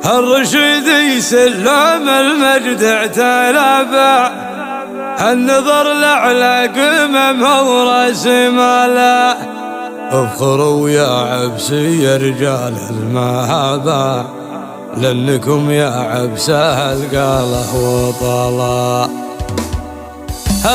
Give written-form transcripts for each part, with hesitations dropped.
الرشيد سلم المجد اعتلى، النظر لعلى قمم ورسماله. افخروا يا عبسي يا رجال المهابة، لأنكم يا عبسه القاله وطلا.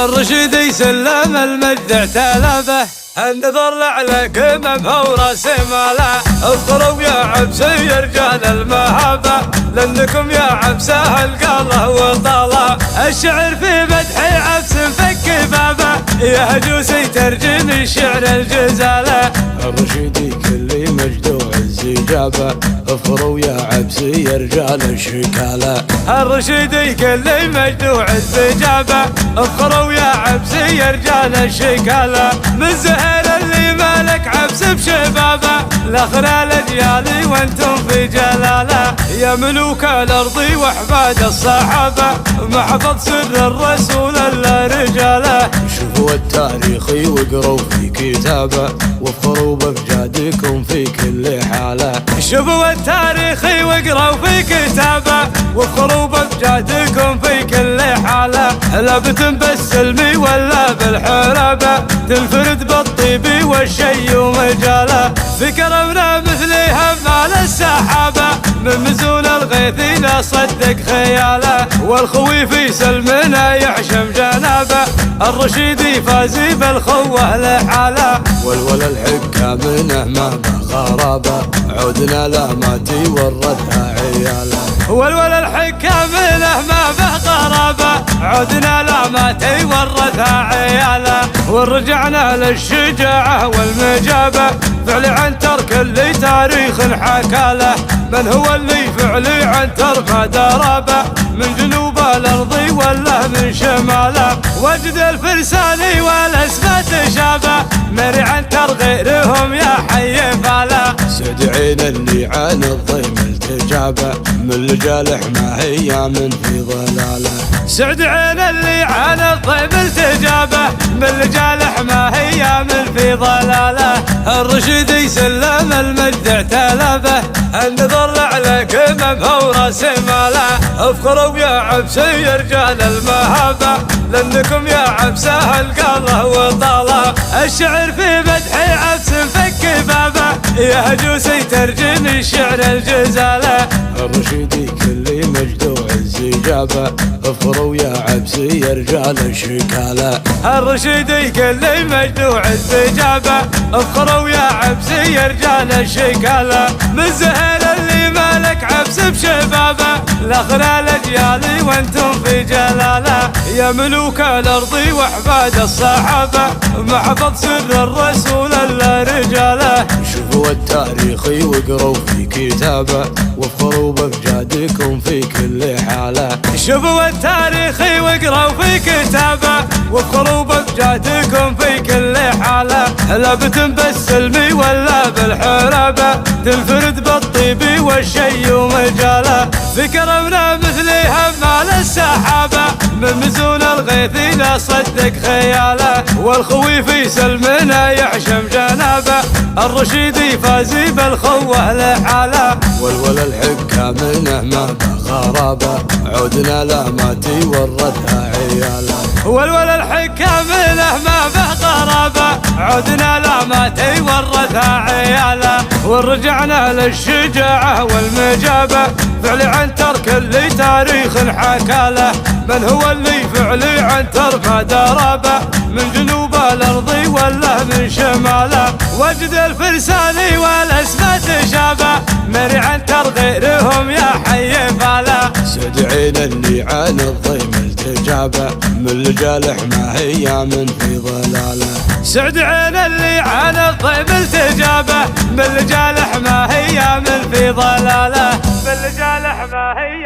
الرشيد يسلم المجد اعتلى، النظر لعلى قمم ورسماله. افخروا يا عبسي يا رجال المهابة، لأنكم يا عبسه القاله وطلا. الشعر في مدح عبس فك بابه، يا هجوسي ترجم الشعر الجزاله. الرشيد كل مجد وعز جابه، افخروا يا عبسي يا رجال الشكاله. الرشيد كل مجد وعز جابه، افخروا يا عبسي يا رجال الشكاله. من زهير اللي مالك عبس بشبابه، لاخر الاجيال وانتم في جلاله. يا ملوك الارض واحفاد الصحابه، محفظ سر الرسول الا رجاله. شوفوا التاريخ واقروا في كتابه، وافخروا بامجادكم في كل حاله. شوفوا التاريخ واقروا في كتابه، وافخروا بامجادكم في كل حاله. لا بتم بالسلم ولا بالحرابه، تنفرد بالطيب والشي ومجاله. ذكرنا مثلها مال السحابه، من مزون الغيث لا صدق خياله. والخوي في سلمنا يعشم جنابه، الرشيد فاز بالخوه لحاله. والولا الحكام ما بغرابه، عودنا لا ما تورثها عياله. والولا الحكام ما به قرابه، عودنا لا ما تورثها عياله. ورجعنا للشجاعه والمجابه، فعلي عن ترك اللي تاريخ حكاله. من هو اللي فعلي عن ترك درابه، من جنوب الارض ولا من شماله. وجد الفرساني والاسماء تشابه، مري عن تر غيرهم يا حي فاله. سعد عين اللي عن الضيم التجابه، من لجالح ما هي من في ضلاله. سعد عين اللي عن الضيم التجابه، من لجالح ما هي من في ضلاله. الرشيد يسلم المجد اعتلى، النظر لعلى قمم ورسماله. افخروا يا عبسي يا رجال المهابة، لأنكم يا عبسه القاله وطلا. الشعر في مدح عبس فك بابه، يا هجوسي ترجم الشعر الجزاله. الرشيد كل مجد وعز جابه، افخروا يا عبسي يا رجال الشكاله. الرشيد كل مجد وعز جابه، افخروا يا عبسي يا رجال الشكاله. من زهير اللي مالك عبس بشبابه، لاخر الاجيال وانتم في جلاله. يا ملوك الارض واحفاد الصحابه، محفظ سر الرسول الا رجاله. شوفوا التاريخ واقروا في كتابه، وافخروا بامجادكم في كل حاله. شوفوا التاريخ واقروا في كتابه، وافخروا بامجادكم في كل حاله. لا بتم بالسلم ولا بالحرابه، تنفرد بالطيب والشي ومجاله. ذكرنا مثلها مال السحابه، من مزون الغيث لا صدق خياله. والخوي في سلمنا يعشم جنابه، الرشيد فاز بالخوه لحاله. والولا الحكام ما بغرابه، عودنا لا ما تورثها عياله. والولا الحكام ما به قرابه، عودنا لا ما تورثها عياله. ورجعنا للشجاعه والمجابه، فعلي عن ترك اللي تاريخ حكاله. من هو اللي فعلي عن ترك درابه، من جنوب الارض ولا من شماله. وجد الفرساني والاسماء تشابه، مري عن تر غيرهم يا حي فاله. سعد عين اللي عن الضيم التجابه، من لجالح ما هي من في ضلاله. سعد عين اللي عن الضيم التجابه، من لجالح ما هي من في ضلاله. من لجالح ما هي